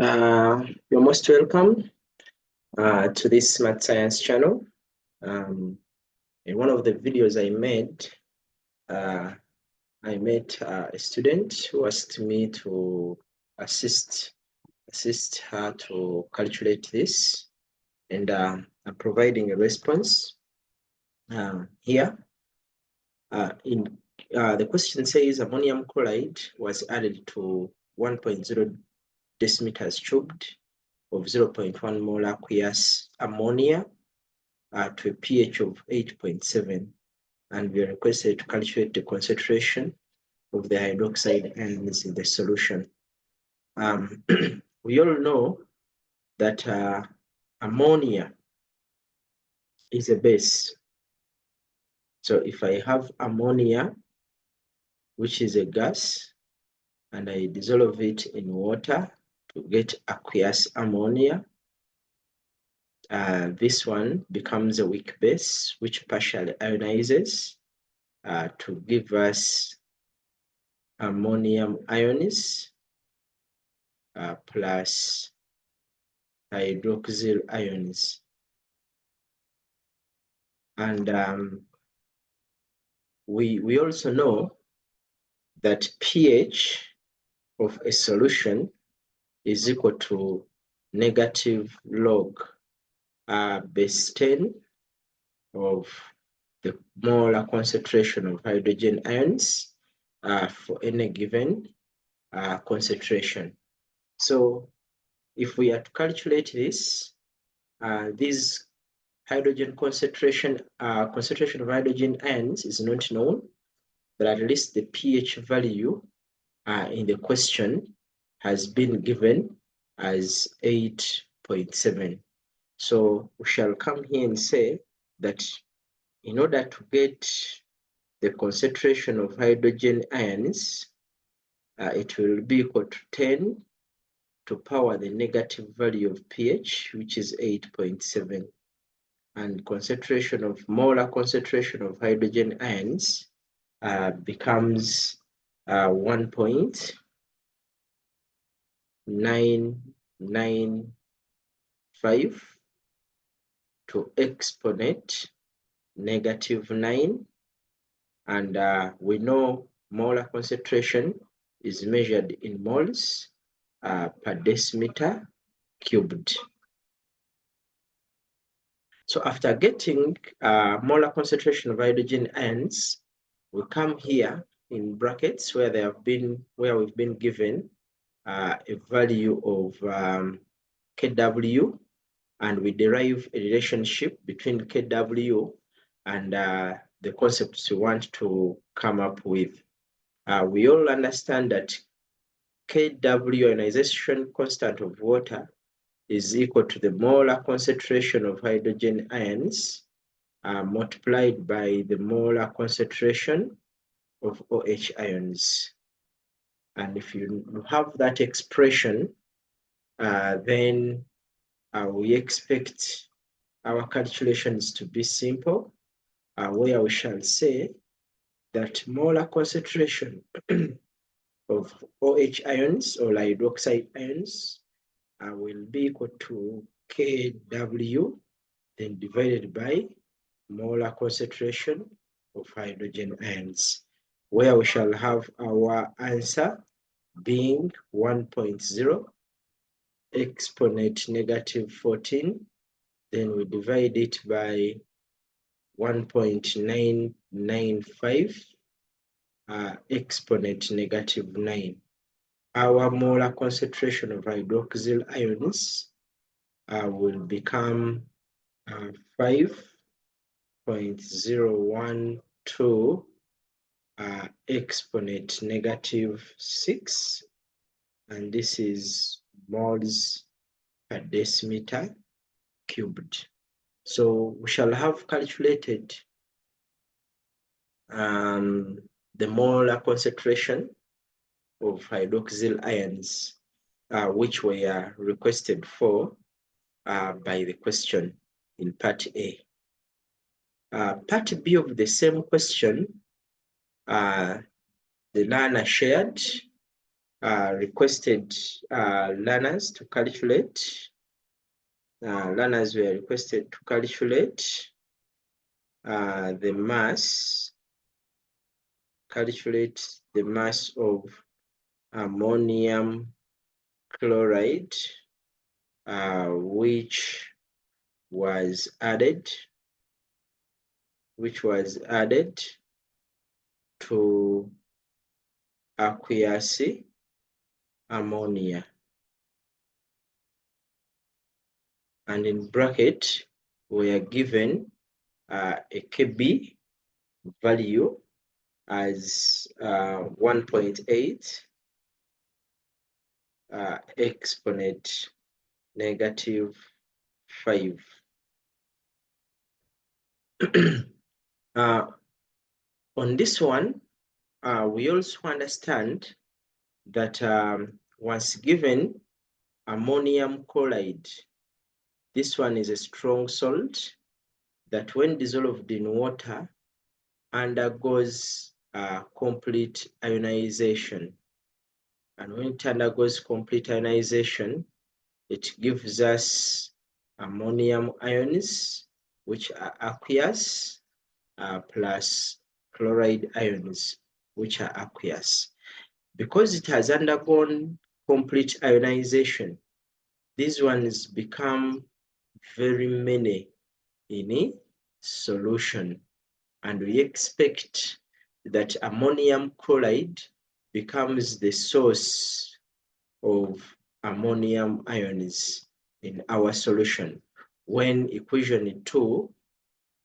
You're most welcome to this Smart Science channel. In one of the videos I made, I met a student who asked me to assist her to calculate this, and I'm providing a response here. The question says ammonium chloride was added to 1.0 decimeters cubed of 0.1 molar aqueous ammonia to a pH of 8.7, and we are requested to calculate the concentration of the hydroxide ions in the solution. We all know that ammonia is a base. So if I have ammonia, which is a gas, and I dissolve it in water to get aqueous ammonia, this one becomes a weak base, which partially ionizes to give us ammonium ions plus hydroxyl ions. And we also know that pH of a solution is equal to negative log base 10 of the molar concentration of hydrogen ions for any given concentration. So if we are to calculate this, this hydrogen concentration of hydrogen ions is not known, but at least the pH value in the question has been given as 8.7. So we shall come here and say that in order to get the concentration of hydrogen ions, it will be equal to 10 to power the negative value of pH, which is 8.7. And molar concentration of hydrogen ions becomes 1.995 to exponent negative 9. And we know molar concentration is measured in moles per decimeter cubed. So after getting molar concentration of hydrogen ions, we come here in brackets where we've been given a value of Kw, and we derive a relationship between Kw and the concepts we want to come up with. We all understand that Kw, ionization constant of water, is equal to the molar concentration of hydrogen ions multiplied by the molar concentration of OH ions. And if you have that expression, then we expect our calculations to be simple, where we shall say that molar concentration of OH ions or hydroxide ions will be equal to Kw, then divided by molar concentration of hydrogen ions, where we shall have our answer being 1.0 exponent negative 14, then we divide it by 1.995 exponent negative 9. Our molar concentration of hydroxyl ions will become 5.012 exponent negative 6, and this is moles per decimeter cubed. So we shall have calculated the molar concentration of hydroxyl ions, which were requested for by the question in part A. Part B of the same question, the learner shared requested learners to calculate. Learners were requested to calculate the mass. Calculate the mass of ammonium chloride, which was added to aqueous ammonia, and in bracket we are given a Kb value as 1.8 exponent -5. On this one, we also understand that once given ammonium chloride, this one is a strong salt that when dissolved in water undergoes complete ionization. And when it undergoes complete ionization, it gives us ammonium ions, which are aqueous, plus chloride ions, which are aqueous. Because it has undergone complete ionization, these ones become very many in solution, and we expect that ammonium chloride becomes the source of ammonium ions in our solution when equation 2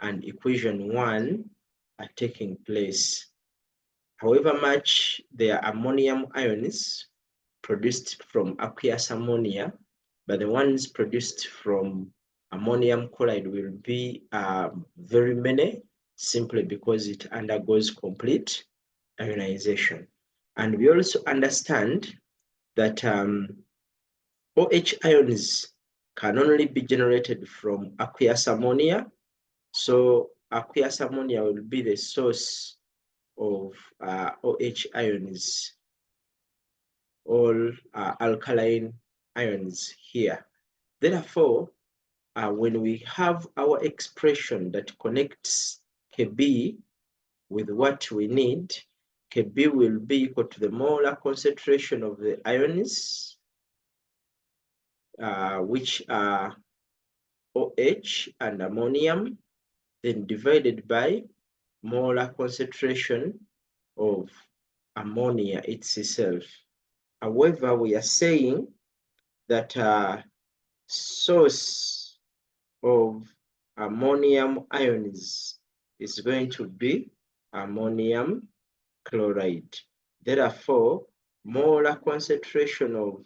and equation 1 are taking place. However much there are ammonium ions produced from aqueous ammonia, but the ones produced from ammonium chloride will be very many, simply because it undergoes complete ionization. And we also understand that OH ions can only be generated from aqueous ammonia. So aqueous ammonia will be the source of OH ions, all alkaline ions here. Therefore, when we have our expression that connects Kb with what we need, Kb will be equal to the molar concentration of the ions, which are OH and ammonium, then divided by molar concentration of ammonia itself. However, we are saying that source of ammonium ions is going to be ammonium chloride. Therefore, molar concentration of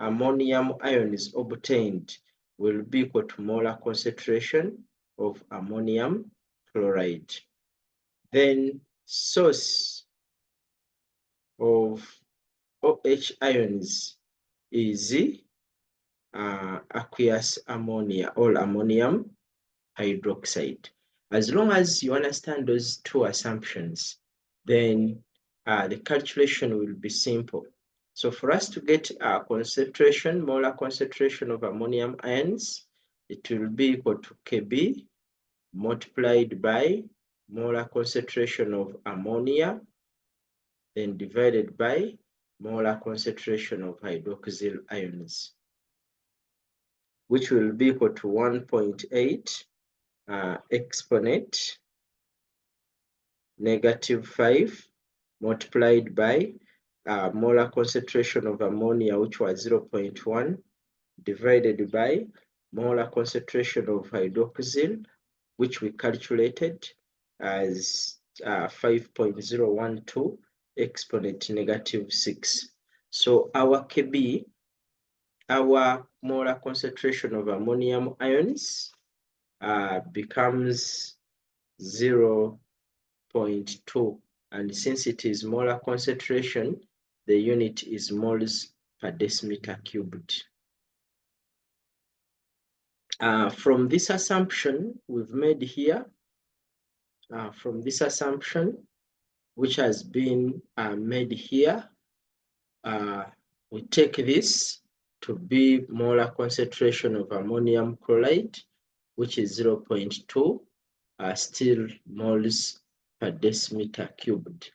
ammonium ions obtained will be equal to molar concentration of ammonium chloride. Then source of OH ions is aqueous ammonia or ammonium hydroxide. As long as you understand those two assumptions, then the calculation will be simple. So for us to get a concentration, molar concentration of ammonium ions, it will be equal to Kb multiplied by molar concentration of ammonia, then divided by molar concentration of hydroxyl ions, which will be equal to 1.8 exponent -5 multiplied by molar concentration of ammonia, which was 0.1, divided by molar concentration of hydroxyl, which we calculated as 5.012 exponent -6. So our Kb, our molar concentration of ammonium ions, becomes 0.2, and since it is molar concentration, the unit is moles per decimeter cubed. From this assumption we've made here, from this assumption which has been made here, we take this to be molar concentration of ammonium chloride, which is 0.2 still moles per decimeter cubed.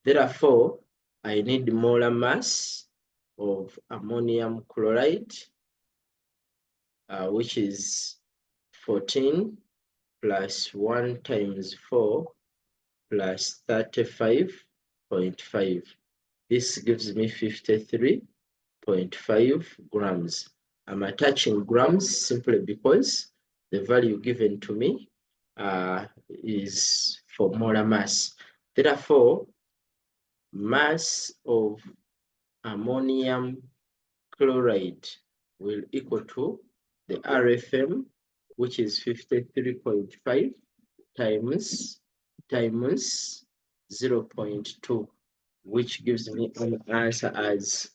Therefore, I need molar mass of ammonium chloride, which is 14 plus 1 times 4 plus 35.5. This gives me 53.5 grams. I'm attaching grams simply because the value given to me is for molar mass. Therefore, mass of ammonium chloride will equal to the RFM, which is 53.5 times 0.2, which gives me an answer as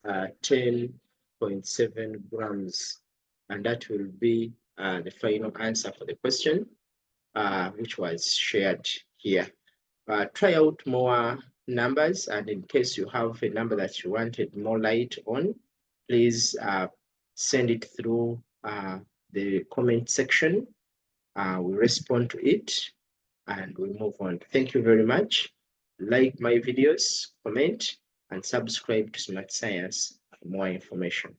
10.7 grams. And that will be the final answer for the question, which was shared here. Try out more numbers, and in case you have a number that you wanted more light on, please send it through the comment section. We respond to it and we move on. Thank you very much. Like my videos, comment, and subscribe to Smart Science for more information.